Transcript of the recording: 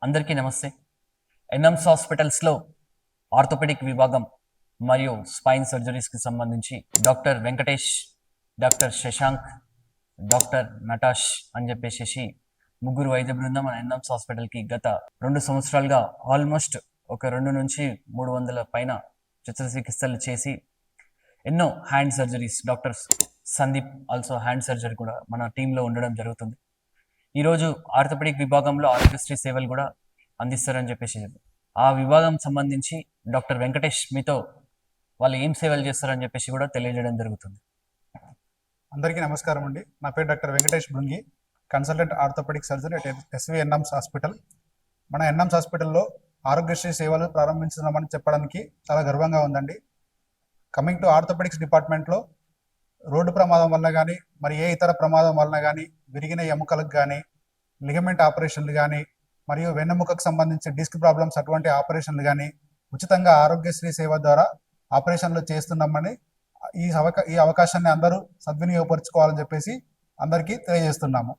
అందరికీ నమస్తే. ఎన్ఎమ్స్ హాస్పిటల్స్లో ఆర్థోపెడిక్ విభాగం మరియు స్పైన్ సర్జరీస్కి సంబంధించి doctor Venkatesh, doctor Shashank, doctor Natash అని చెప్పేసి ముగ్గురు వైద్య బృందం మన ఎన్ఎమ్స్ హాస్పిటల్కి గత 2 సంవత్సరాలుగా ఆల్మోస్ట్ ఒక 2 నుంచి 300 పైన చిత్రచికిత్సలు చేసి ఎన్నో hand surgeries, doctor Sandeep also hand surgery కూడా మన టీంలో ఉండడం జరుగుతుంది. ఈరోజు ఆర్థోపెడిక్ విభాగంలో ఆరోగ్యశ్రీ సేవలు కూడా అందిస్తారని చెప్పేసి ఆ విభాగం సంబంధించి డాక్టర్ వెంకటేష్ మీతో వాళ్ళు ఏం సేవలు చేస్తారని చెప్పేసి కూడా తెలియజేయడం జరుగుతుంది. అందరికీ నమస్కారం అండి. నా పేరు doctor Venkatesh Brungi, consultant orthopaedic surgeon at SV NMS hospital. మన ఎన్ఎమ్స్ హాస్పిటల్లో ఆరోగ్యశ్రీ సేవలు ప్రారంభించున్నామని చెప్పడానికి చాలా గర్వంగా ఉందండి. కమింగ్ టు ఆర్థోపెడిక్స్ డిపార్ట్మెంట్లో రోడ్డు ప్రమాదం వల్ల కానీ మరి ఏ ఇతర ప్రమాదం వలన కానీ విరిగిన ఎముకలకు కానీ లిగమెంట్ ఆపరేషన్లు కానీ మరియు వెన్నెముకకు సంబంధించి డిస్క్ ప్రాబ్లమ్స్ అటువంటి ఆపరేషన్లు కానీ ఉచితంగా ఆరోగ్యశ్రీ సేవ ద్వారా ఆపరేషన్లు చేస్తున్నామని ఈ అవకాశాన్ని అందరూ సద్వినియోగపరుచుకోవాలని చెప్పేసి అందరికీ తెలియజేస్తున్నాము.